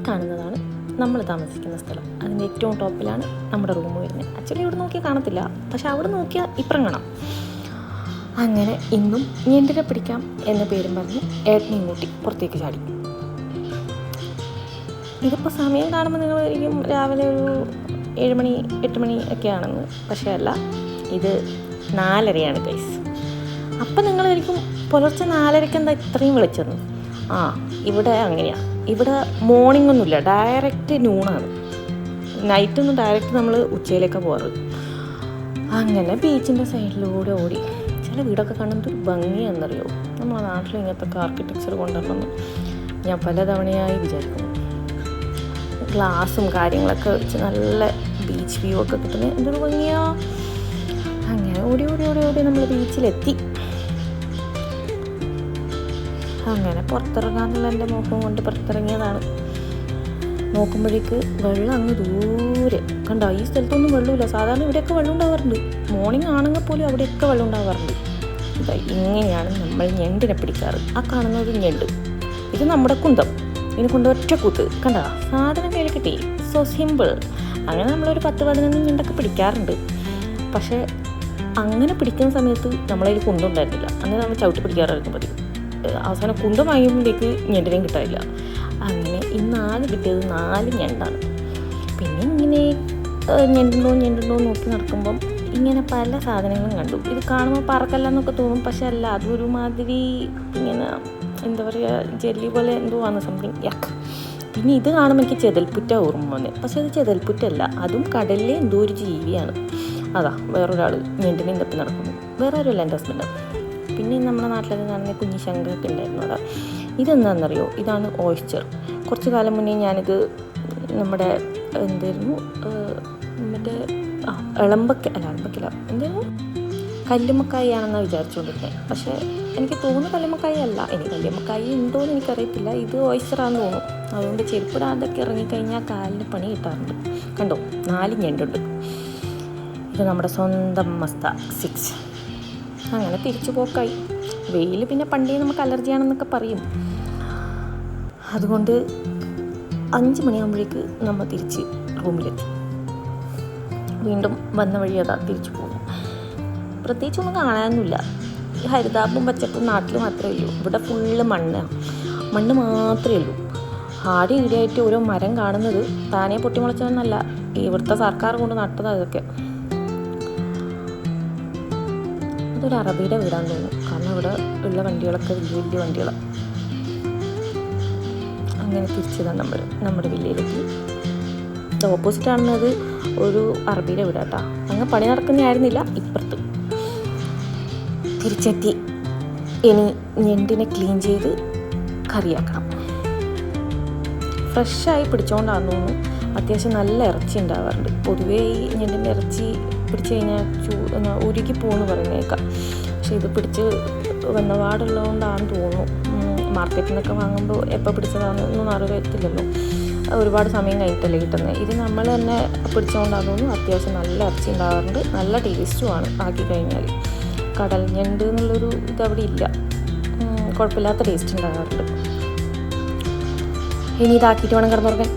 കാണുന്നതാണ് നമ്മൾ താമസിക്കുന്ന സ്ഥലം. അതിൻ്റെ ഏറ്റവും ടോപ്പിലാണ് നമ്മുടെ റൂം വരുന്നത്. ആക്ച്വലി ഇവിടെ നോക്കിയാൽ കാണത്തില്ല, പക്ഷെ അവിടെ നോക്കിയാൽ ഇപ്പുറം കാണാം. അങ്ങനെ ഇന്നും ഞണ്ടിനെ പിടിക്കാം എന്ന പേരും പറഞ്ഞ് ഏട്ടനെയും കൂട്ടി പുറത്തേക്ക് ചാടി. ഇതിപ്പോൾ സമയം കാണുമ്പോൾ നിങ്ങൾ വിചാരിക്കും രാവിലെ ഒരു 7 മണി 8 മണി ഒക്കെയാണെന്ന്. പക്ഷേ അല്ല, ഇത് 4:30 ഗൈസ്. അപ്പം നിങ്ങൾ വിചാരിക്കും പുലർച്ചെ 4:30 എന്താ ഇത്രയും വിളിച്ചെന്ന്. ഇവിടെ അങ്ങനെയാണ്. ഇവിടെ മോർണിംഗ് ഒന്നുമില്ല, ഡയറക്റ്റ് നൂണാണ്. നൈറ്റൊന്നും ഡയറക്റ്റ് നമ്മൾ ഉച്ചയിലേക്ക് പോകാറ്. അങ്ങനെ ബീച്ചിൻ്റെ സൈഡിലൂടെ ഓടി. ചില വീടൊക്കെ കാണുന്നത് ഒരു ഭംഗിയാണെന്നറിയോ. നമ്മുടെ നാട്ടിൽ ഇങ്ങനത്തെ ആർക്കിടെക്ചർ കൊണ്ടുവരണമെന്ന് ഞാൻ പലതവണയായി വിചാരിക്കുന്നു. ഗ്ലാസും കാര്യങ്ങളൊക്കെ വെച്ച് നല്ല ബീച്ച് വ്യൂ ഒക്കെ കിട്ടുന്നത് എന്തൊരു ഭംഗിയാ. അങ്ങനെ ഓടി ഓടി ഓടി ഓടി നമ്മൾ ബീച്ചിലെത്തി. അങ്ങനെ പുറത്തിറങ്ങാന്നുള്ള എൻ്റെ മോഹം കൊണ്ട് പുറത്തിറങ്ങിയതാണ്. നോക്കുമ്പോഴേക്ക് വെള്ളം അങ്ങ് ദൂരെ കണ്ടോ. ഈ സ്ഥലത്തൊന്നും വെള്ളമില്ല. സാധാരണ ഇവിടെയൊക്കെ വെള്ളം ഉണ്ടാവാറുണ്ട്. മോർണിംഗ് ആണെങ്കിൽ പോലും അവിടെയൊക്കെ വെള്ളം ഉണ്ടാവാറുണ്ട്. ഇങ്ങനെയാണ് നമ്മൾ ഞണ്ടിനെ പിടിക്കാറ്. ആ കാണുന്നത് ഞണ്ട്. ഇത് നമ്മുടെ കുന്തം. ഇതിനെ കൊണ്ട് ഒറ്റ കൂത്ത് കണ്ടോ. സാധനം കയ്യിൽ കിട്ടി. So simple. അങ്ങനെ നമ്മളൊരു 10-15 ഞണ്ടൊക്കെ പിടിക്കാറുണ്ട്. പക്ഷേ അങ്ങനെ പിടിക്കുന്ന സമയത്ത് നമ്മളതിൽ കുന്തമുണ്ടായിരുന്നില്ല. അങ്ങനെ നമ്മൾ ചവിട്ടി പിടിക്കാറായിരുന്നു പതിവ്. അവസാനം കുന്തം വാങ്ങിയപ്പോഴേക്ക് ഞണ്ടിനെയും കിട്ടാനില്ല. അങ്ങനെ ഇന്നാകെ കിട്ടിയത് 4 ഞണ്ടാണ്. പിന്നെ ഇങ്ങനെ ഞണ്ടുണ്ടോ നോക്കി നടക്കുമ്പം ഇങ്ങനെ പല സാധനങ്ങളും കണ്ടു. ഇത് കാണുമ്പോൾ പറക്കല്ലെന്നൊക്കെ തോന്നും, പക്ഷെ അല്ല, അതൊരുമാതിരി ഇങ്ങനെ എന്താ പറയുക, ജെല്ലി പോലെ എന്തോ ആണ് സംതിങ് യക്ക്. പിന്നെ ഇത് കാണുമ്പോൾ എനിക്ക് ചെതൽപ്പുറ്റ ഓർമ്മ വന്നത്. പക്ഷെ അത് ചെതൽപ്പുറ്റല്ല, അതും കടലിലെ എന്തോ ഒരു ജീവിയാണ്. അതാ വേറൊരാൾ ഞണ്ടിനെയും തപ്പി നടക്കുന്നു. വേറെ ആരുമല്ല, എൻ്റെ ഹസ്ബൻഡ്. പിന്നെ നമ്മുടെ നാട്ടിലൊക്കെ കാണുന്ന കുഞ്ഞി ശങ്കൊക്കെ ഉണ്ടായിരുന്നു അവിടെ. ഇതെന്താണെന്നറിയോ, ഇതാണ് ഓയിസ്റ്റർ. കുറച്ച് കാലം മുന്നേ ഞാനിത് നമ്മുടെ എന്തായിരുന്നു മറ്റേ എളമ്പക്കല്ല എന്തായിരുന്നു കല്ലുമ്മക്കായാണെന്നാണ് വിചാരിച്ചുകൊണ്ടിരുന്നത്. പക്ഷേ എനിക്ക് തോന്നുന്നു കല്ലുമ്മക്കായ അല്ല. ഇനി കല്ലുമ്മക്കായ ഉണ്ടോയെന്ന് എനിക്കറിയത്തില്ല. ഇത് ഓയിസ്റ്ററാണെന്ന് തോന്നുന്നു. അതുകൊണ്ട് ചെരുപ്പിടാതൊക്കെ ഇറങ്ങിക്കഴിഞ്ഞാൽ കാലിന് പണി കിട്ടാറുണ്ട്. കണ്ടോ, 4 ഞണ്ടുണ്ട്. ഇത് നമ്മുടെ സ്വന്തം മസ്ത 6. അങ്ങനെ തിരിച്ചു പോക്കായി. വെയിൽ പിന്നെ പണ്ടേ നമുക്ക് അലർജിയാണെന്നൊക്കെ പറയും. അതുകൊണ്ട് 5 മണിയാകുമ്പോഴേക്ക് നമ്മൾ തിരിച്ച് റൂമിലെത്തി. വീണ്ടും വന്ന വഴി അതാ തിരിച്ചു പോകും. പ്രത്യേകിച്ചൊന്നും കാണാനൊന്നുമില്ല. ഈ ഹരിതാപും പച്ചപ്പും നാട്ടിൽ മാത്രമേ ഉള്ളൂ. ഇവിടെ ഫുള്ള് മണ്ണ് മാത്രമേ ഉള്ളൂ. ആടി ഈടിയായിട്ട് ഓരോ മരം കാണുന്നത് താനേ പൊട്ടിമുളച്ചതെന്നല്ല, ഇവിടുത്തെ സർക്കാർ കൊണ്ട് നട്ടത്. അതൊക്കെ അതൊരു അറബിയുടെ വീടാന്ന് തോന്നുന്നു. കാരണം ഇവിടെ ഉള്ള വണ്ടികളൊക്കെ വലിയ വലിയ വണ്ടികളാണ്. അങ്ങനെ തിരിച്ചതാണ് നമ്മുടെ വില്ലയിലേക്ക്. ഇത് ഓപ്പോസിറ്റ് ആണെന്നത് ഒരു അറബിയുടെ വീടാട്ടാ. അങ്ങ് പണി നടക്കുന്നതായിരുന്നില്ല. ഇപ്പുറത്ത് തിരിച്ചെത്തി. ഇനി ഞണ്ടിനെ ക്ലീൻ ചെയ്ത് കറിയാക്കണം. ഫ്രഷായി പിടിച്ചുകൊണ്ടാണെന്ന് തോന്നുന്നു. അത്യാവശ്യം നല്ല ഇറച്ചി ഉണ്ടാവാറുണ്ട്. പൊതുവേ ഈ ഞണ്ടിൻ്റെ ഇറച്ചി പിടിച്ച് കഴിഞ്ഞാൽ ഉരുകി പോകുമെന്ന് പറയുന്നേക്കാം. പക്ഷെ ഇത് പിടിച്ച് വന്നപാടുള്ളതുകൊണ്ടാണെന്ന് തോന്നുന്നു. മാർക്കറ്റിൽ നിന്നൊക്കെ വാങ്ങുമ്പോൾ എപ്പോൾ പിടിച്ചതാണെന്നൊന്നും അറിയത്തില്ലല്ലോ. ഒരുപാട് സമയം കഴിഞ്ഞിട്ടല്ലേ കിട്ടുന്നത്. ഇത് നമ്മൾ തന്നെ പിടിച്ചുകൊണ്ടാണെന്ന് തോന്നുന്നു. അത്യാവശ്യം നല്ല ഇറച്ചി ഉണ്ടാവാറുണ്ട്. നല്ല ടേസ്റ്റുമാണ് ആക്കി കഴിഞ്ഞാൽ. കടൽ ഞണ്ട് എന്നുള്ളൊരു ഇതവിടെ ഇല്ല. കുഴപ്പമില്ലാത്ത ടേസ്റ്റ് ഉണ്ടാകാറുണ്ട്. ഇനി ഇതാക്കിയിട്ട് വേണം കിടന്നുറങ്ങാൻ.